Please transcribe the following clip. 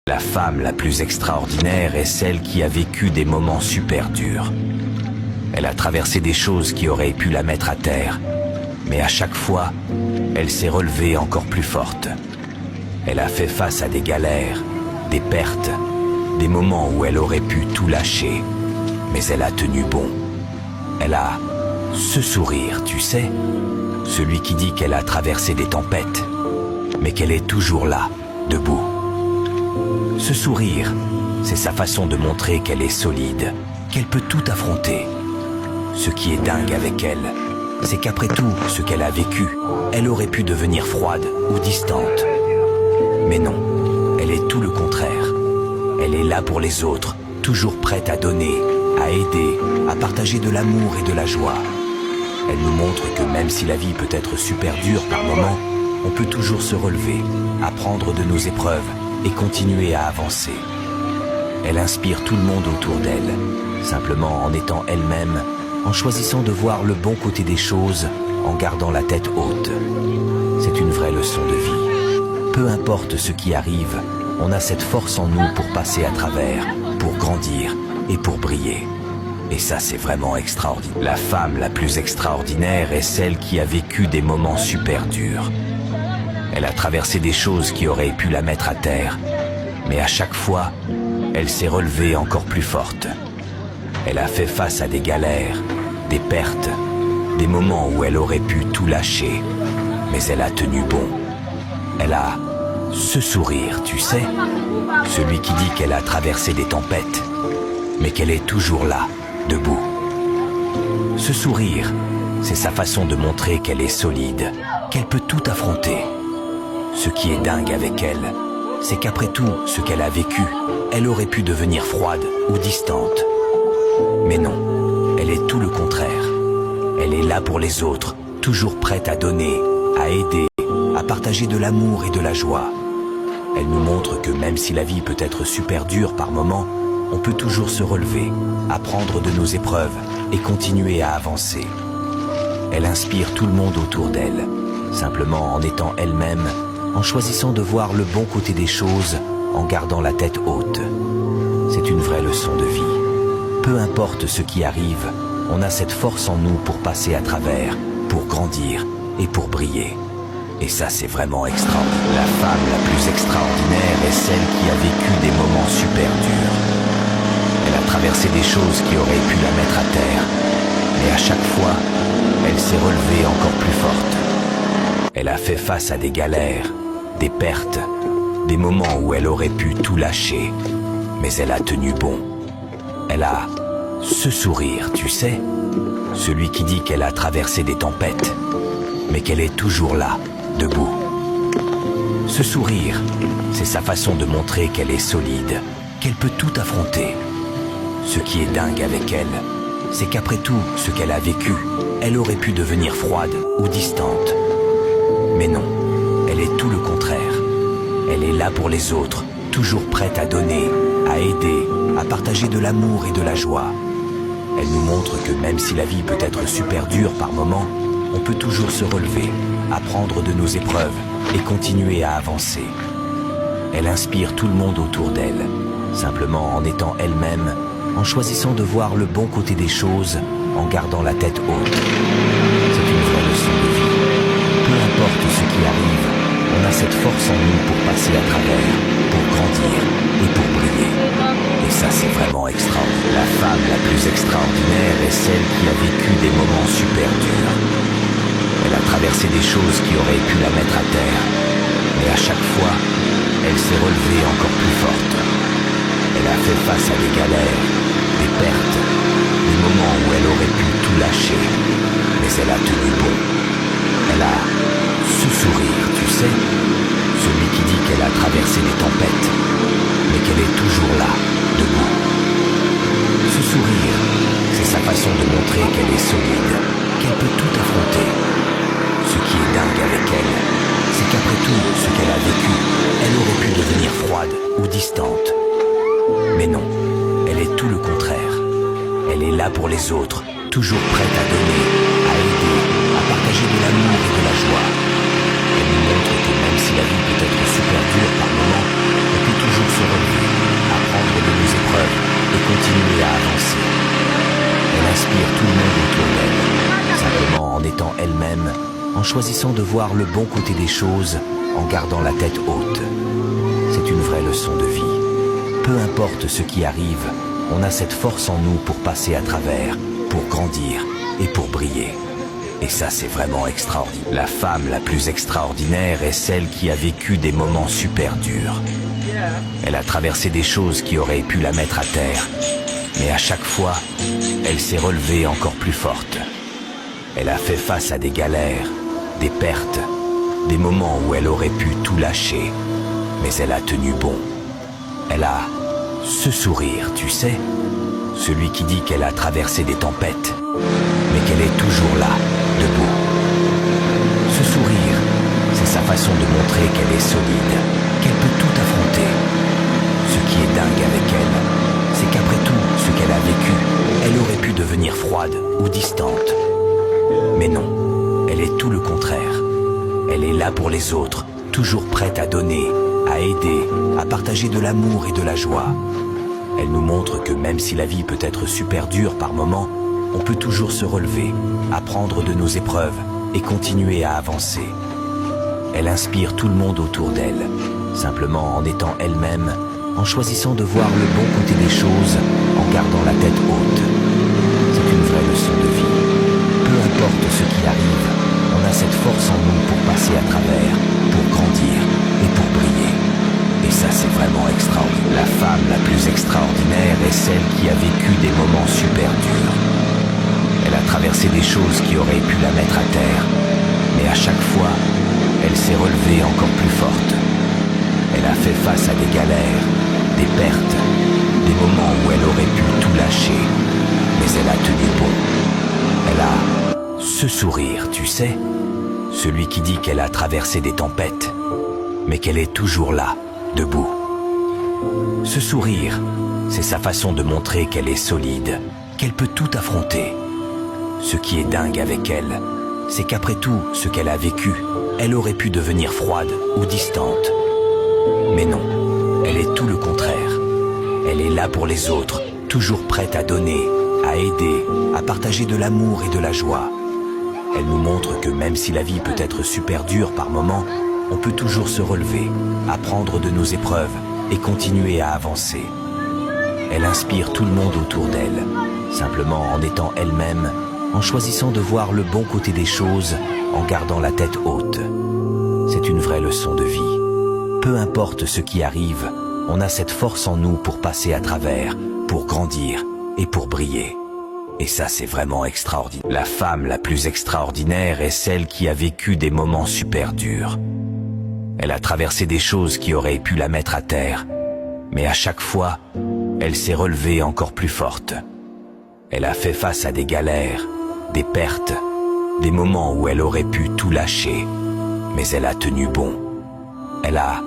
La femme la plus extraordinaire est celle qui a vécu des moments super durs. Elle a traversé des choses qui auraient pu la mettre à terre, mais à chaque fois, elle s'est relevée encore plus forte. Elle a fait face à des galères, des pertes, des moments où elle aurait pu tout lâcher, mais elle a tenu bon. Elle a ce sourire, tu sais, celui qui dit qu'elle a traversé des tempêtes, mais qu'elle est toujours là, debout. Ce sourire, c'est sa façon de montrer qu'elle est solide, qu'elle peut tout affronter. Ce qui est dingue avec elle, c'est qu'après tout ce qu'elle a vécu, elle aurait pu devenir froide ou distante. Mais non, elle est tout le contraire. Elle est là pour les autres, toujours prête à donner, à aider, à partager de l'amour et de la joie. Elle nous montre que même si la vie peut être super dure par moments, on peut toujours se relever, apprendre de nos épreuves et continuer à avancer. Elle inspire tout le monde autour d'elle, simplement en étant elle-même, en choisissant de voir le bon côté des choses, en gardant la tête haute. C'est une vraie leçon de vie. Peu importe ce qui arrive, on a cette force en nous pour passer à travers, pour grandir et pour briller. Et ça, c'est vraiment extraordinaire. La femme la plus extraordinaire est celle qui a vécu des moments super durs. Elle a traversé des choses qui auraient pu la mettre à terre, mais à chaque fois, elle s'est relevée encore plus forte. Elle a fait face à des galères, des pertes, des moments où elle aurait pu tout lâcher, mais elle a tenu bon. Elle a ce sourire, tu sais, celui qui dit qu'elle a traversé des tempêtes, mais qu'elle est toujours là, debout. Ce sourire, c'est sa façon de montrer qu'elle est solide, qu'elle peut tout affronter. Ce qui est dingue avec elle, c'est qu'après tout ce qu'elle a vécu, elle aurait pu devenir froide ou distante. Mais non, elle est tout le contraire. Elle est là pour les autres, toujours prête à donner, à aider, à partager de l'amour et de la joie. Elle nous montre que même si la vie peut être super dure par moments, on peut toujours se relever, apprendre de nos épreuves et continuer à avancer. Elle inspire tout le monde autour d'elle, simplement en étant elle-même, en choisissant de voir le bon côté des choses, en gardant la tête haute. C'est une vraie leçon de vie. Peu importe ce qui arrive, on a cette force en nous pour passer à travers, pour grandir et pour briller. Et ça, c'est vraiment extraordinaire. La femme la plus extraordinaire est celle qui a vécu des moments super durs. Elle a traversé des choses qui auraient pu la mettre à terre, mais à chaque fois, elle s'est relevée encore plus forte. Elle a fait face à des galères, des pertes, des moments où elle aurait pu tout lâcher, mais elle a tenu bon. Elle a ce sourire, tu sais, celui qui dit qu'elle a traversé des tempêtes, mais qu'elle est toujours là, debout. Ce sourire, c'est sa façon de montrer qu'elle est solide, qu'elle peut tout affronter. Ce qui est dingue avec elle, c'est qu'après tout ce qu'elle a vécu, elle aurait pu devenir froide ou distante. Mais non, elle est tout le contraire. Elle est là pour les autres, toujours prête à donner, à aider, à partager de l'amour et de la joie. Elle nous montre que même si la vie peut être super dure par moments, on peut toujours se relever, apprendre de nos épreuves et continuer à avancer. Elle inspire tout le monde autour d'elle, simplement en étant elle-même, en choisissant de voir le bon côté des choses, en gardant la tête haute. C'est une vraie leçon de vie. Peu importe ce qui arrive, on a cette force en nous pour passer à travers, pour grandir et pour briller. Et ça, c'est vraiment extraordinaire. La femme la plus extraordinaire est celle qui a vécu des moments super durs. Elle a traversé des choses qui auraient pu la mettre à terre, mais à chaque fois, elle s'est relevée encore plus forte. Elle a fait face à des galères, des pertes, des moments où elle aurait pu tout lâcher, mais elle a tenu bon. Elle a ce sourire, tu sais, celui qui dit qu'elle a traversé des tempêtes, mais qu'elle est toujours là, debout. Ce sourire, c'est sa façon de montrer qu'elle est solide, qu'elle peut tout affronter. Ce qui est dingue avec elle, c'est qu'après tout ce qu'elle a vécu, elle aurait pu devenir froide ou distante. Mais non, elle est tout le contraire. Elle est là pour les autres, toujours prête à donner, à aider, à partager de l'amour et de la joie. Elle nous montre que même si la vie peut être super dure par moments, on peut toujours se relever. en choisissant de voir le bon côté des choses, en gardant la tête haute. C'est une vraie leçon de vie. Peu importe ce qui arrive, on a cette force en nous pour passer à travers, pour grandir et pour briller. Et ça, c'est vraiment extraordinaire. La femme la plus extraordinaire est celle qui a vécu des moments super durs. Elle a traversé des choses qui auraient pu la mettre à terre. Mais à chaque fois, elle s'est relevée encore plus forte. Elle a fait face à des galères, des pertes, des moments où elle aurait pu tout lâcher. Mais elle a tenu bon. Elle a ce sourire, tu sais, celui qui dit qu'elle a traversé des tempêtes, mais qu'elle est toujours là, debout. Ce sourire, c'est sa façon de montrer qu'elle est solide, qu'elle peut tout affronter. Ce qui est dingue avec elle, c'est qu'après tout ce qu'elle a vécu, elle aurait pu devenir froide ou distante. Mais non, elle est tout le contraire. Elle est là pour les autres, toujours prête à donner, à aider, à partager de l'amour et de la joie. Elle nous montre que même si la vie peut être super dure par moments, on peut toujours se relever, apprendre de nos épreuves et continuer à avancer. Elle inspire tout le monde autour d'elle, simplement en étant elle-même, en choisissant de voir le bon côté des choses, en gardant la tête haute. C'est une vraie leçon de vie. Peu importe ce qui arrive, on a cette force en nous pour passer à travers, pour grandir et pour briller. Et ça, c'est vraiment extraordinaire. La femme la plus extraordinaire est celle qui a vécu des moments super durs. Elle a traversé des choses qui auraient pu la mettre à terre, mais à chaque fois, elle s'est relevée encore plus forte. Elle a fait face à des galères, des pertes, des moments où elle aurait pu tout lâcher, mais elle a tenu bon. Elle a ce sourire, tu sais, celui qui dit qu'elle a traversé des tempêtes, mais qu'elle est toujours là, debout. Ce sourire, c'est sa façon de montrer qu'elle est solide, qu'elle peut tout affronter. Ce qui est dingue avec elle, c'est qu'après tout ce qu'elle a vécu, elle aurait pu devenir froide ou distante. Mais non, elle est tout le contraire. Elle est là pour les autres, toujours prête à donner, à aider, à partager de l'amour et de la joie. Elle nous montre que même si la vie peut être super dure par moments, on peut toujours se relever, apprendre de nos épreuves et continuer à avancer. Elle inspire tout le monde autour d'elle, simplement en étant elle-même, en choisissant de voir le bon côté des choses, en gardant la tête haute. C'est une vraie leçon de vie. Peu importe ce qui arrive, on a cette force en nous pour passer à travers, pour grandir et pour briller. Et ça, c'est vraiment extraordinaire. La femme la plus extraordinaire est celle qui a vécu des moments super durs. Elle a traversé des choses qui auraient pu la mettre à terre, mais à chaque fois, elle s'est relevée encore plus forte. Elle a fait face à des galères, des pertes, des moments où elle aurait pu tout lâcher, mais elle a tenu bon. Elle a